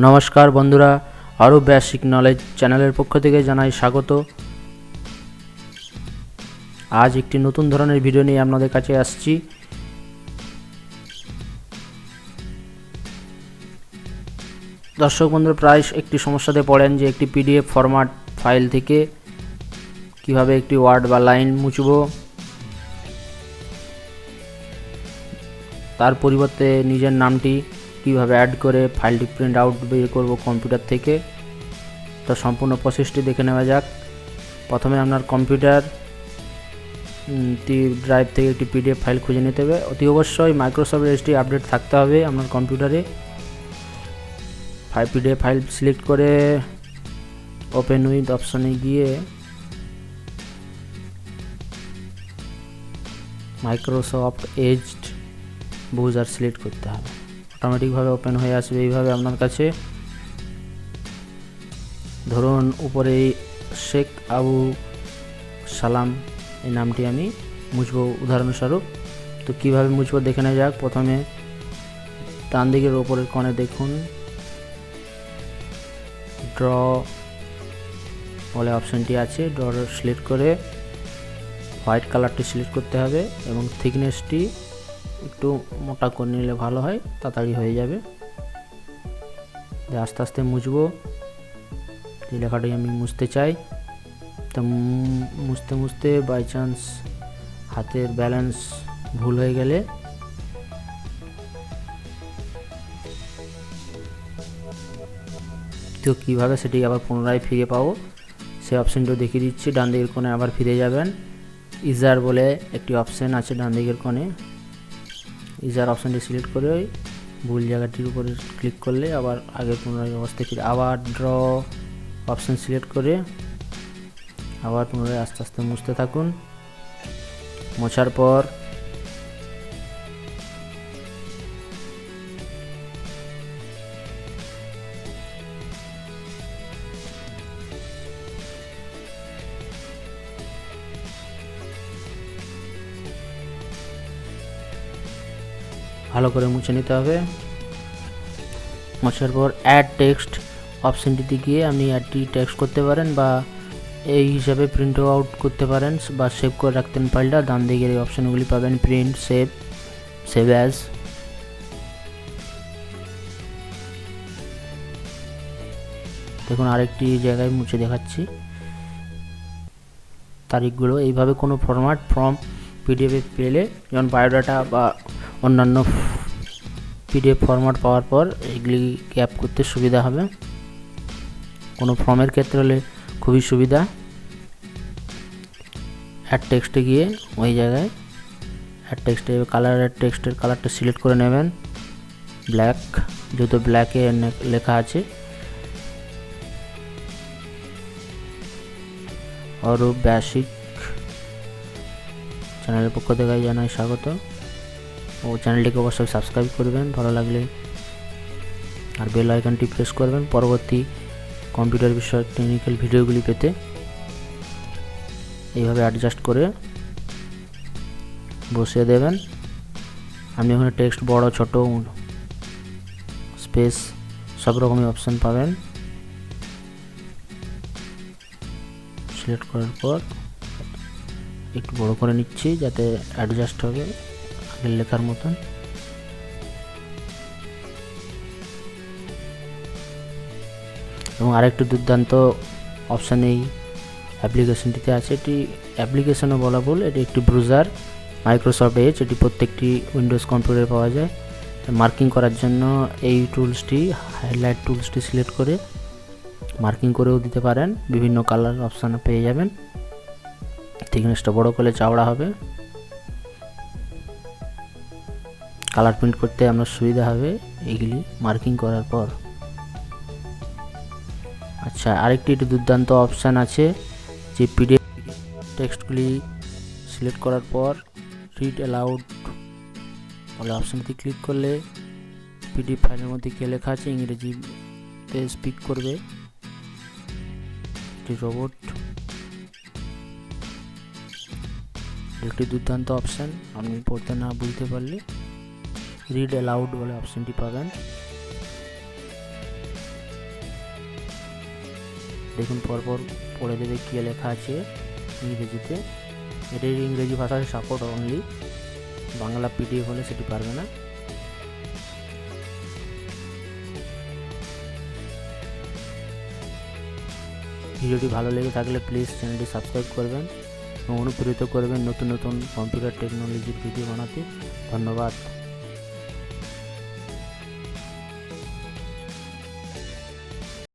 নমস্কার বন্ধুরা, আরও বেসিক নলেজ চ্যানেলের পক্ষ থেকে জানাই স্বাগত। আজ একটি নতুন ধরনের ভিডিও নিয়ে আপনাদের কাছে আসছি। দর্শক বন্ধুরা প্রায় একটি সমস্যাতে পড়েন যে একটি পিডিএফ ফরম্যাট ফাইল থেকে কিভাবে একটি ওয়ার্ড বা লাইন মুছব, তার পরিবর্তে নিজের নামটি কিভাবে অ্যাড করে ফাইলটি প্রিন্ট আউট বের করব কম্পিউটার থেকে। তো সম্পূর্ণ প্রসেসটি দেখে নেওয়া যাক। প্রথমে আপনার কম্পিউটার ড্রাইভ থেকে একটি পিডিএফ ফাইল খুঁজে নিতে হবে। অতি অবশ্যই মাইক্রোসফট এসডি আপডেট থাকতে হবে আপনার কম্পিউটারে। পিডিএফ ফাইল সিলেক্ট করে ওপেন উইথ অপশনে গিয়ে মাইক্রোসফট এজ ব্রাউজার সিলেক্ট করতে হবে। অটোমেটিকভাবে ওপেন হয়ে আসবে এইভাবে আপনার কাছে। ধরুন উপরে শেখ আবু সালাম এই নামটি আমি মুছবো উদাহরণস্বরূপ। তো কিভাবে মুছবো দেখে নেওয়া যাক। প্রথমে ডান দিকের ওপরের কোণে দেখুন ড্র বলে অপশনটি আছে। ড্র সিলেক্ট করে হোয়াইট কালারটি সিলেক্ট করতে হবে এবং থিকনেসটি একটু মোটা করে নিলে ভালো হয়, তাড়াতাড়ি হয়ে যাবে। আস্তে আস্তে মুছবো। যে লেখাটি আমি মুছতে চাই, তা মুছতে মুছতে বাই চান্স হাতের ব্যালেন্স ভুল হয়ে গেলে তো কীভাবে সেটি আবার পুনরায় ফিরে পাবো সেই অপশানটিও দেখিয়ে দিচ্ছি। ডান দিকের কোণে আবার ফিরে যাবেন। ইজার বলে একটি অপশান আছে ডান দিকের কোণে। ইজার অপশানটি সিলেক্ট করে ভুল জায়গাটির উপরে ক্লিক করলে আবার আগের পুনরায় অবস্থায় ফিরে। আবার ড্র অপশান সিলেক্ট করে আবার পুনরায় আস্তে আস্তে মুছতে থাকুন। মোছার পর ভালো করে মুছে নিতে হবে। মোছার পর অ্যাড টেক্সট অপশানটিতে গিয়ে আপনি অ্যাডটি টেক্সট করতে পারেন বা এই হিসাবে প্রিন্ট আউট করতে পারেন বা সেভ করে রাখতেন ফাইলটা। ডান দিকের এই অপশানগুলি পাবেন প্রিন্ট, সেভ অ্যাজ। দেখুন আরেকটি জায়গায় মুছে দেখাচ্ছি তারিখগুলো। এইভাবে কোনো ফরম্যাট ফর্ম পিডিএফে পেলে, যেমন বায়োডাটা বা অন্যান্য পিডিএফ ফরম্যাট পাওয়ার পর এগুলি ক্যাপ করতে সুবিধা হবে। কোনো ফর্মের ক্ষেত্রে হলে খুবই সুবিধা। অ্যাড টেক্সটে গিয়ে ওই জায়গায় অ্যাড টেক্সটে কালারের টেক্সটের কালারটা সিলেক্ট করে নেবেন ব্ল্যাক, যেহেতু ব্ল্যাকে লেখা আছে। আরও বেসিক চ্যানেলের পক্ষ থেকে জানাই স্বাগত ও চ্যানেলটিকে অবশ্যই সাবস্ক্রাইব করবেন ভালো লাগলে, আর বেল আইকনটি প্রেস করবেন পরবর্তী কম্পিউটার বিষয়ক টেকনিক্যাল ভিডিওগুলি পেতে। এইভাবে অ্যাডজাস্ট করে বসিয়ে দেবেন। আপনি ওখানে টেক্সট বড় ছোট স্পেস সব রকমই অপশান পাবেন। সিলেক্ট করার পর একটু বড় করে নিচ্ছি যাতে অ্যাডজাস্ট হবে আগের লেখার মতন। এবং আরেকটি দুর্দান্ত অপশান এই অ্যাপ্লিকেশনটিতে আছে। এটি অ্যাপ্লিকেশনও বলা ভুল, এটি একটি ব্রাউজার মাইক্রোসফট এজ। এটি প্রত্যেকটি উইন্ডোজ কম্পিউটারে পাওয়া যায়। মার্কিং করার জন্য এই টুলসটি, হাইলাইট টুলসটি সিলেক্ট করে মার্কিং করেও দিতে পারেন। বিভিন্ন কালার অপশান পেয়ে যাবেন। থিকনেসটা বড় করলে চওড়া হবে, কালার প্রিন্ট করতে আপনার সুবিধা হবে এইগুলি মার্কিং করার পর। আচ্ছা, আরেকটি দুর্দান্ত অপশান আছে যে পিডিএফ টেক্সটগুলি সিলেক্ট করার পর রিড অ্যালাউড বলে অপশানটি ক্লিক করলে পিডিএফ ফাইলের মধ্যে কী লেখা আছে ইংরেজিতে স্পিক করবে একটি রোবট। একটি দুর্দান্ত অপশান, আপনি পড়তে না বুঝতে পারলে রিড অ্যালাউড বলে অপশানটি পাবেন। দেখুন পরপর পড়ে দেবে কী লেখা আছে ইংরেজিতে। এটার ইংরেজি ভাষায় সাপোর্ট অনলি, বাংলা পিডিএফ হলে সেটি পারবে না। ভিডিওটি ভালো লেগে থাকলে প্লিজ চ্যানেলটি সাবস্ক্রাইব করবেন এবং অনুপ্রেরিত করবেন নতুন নতুন কম্পিউটার টেকনোলজির ভিডিও বানাতে। ধন্যবাদ।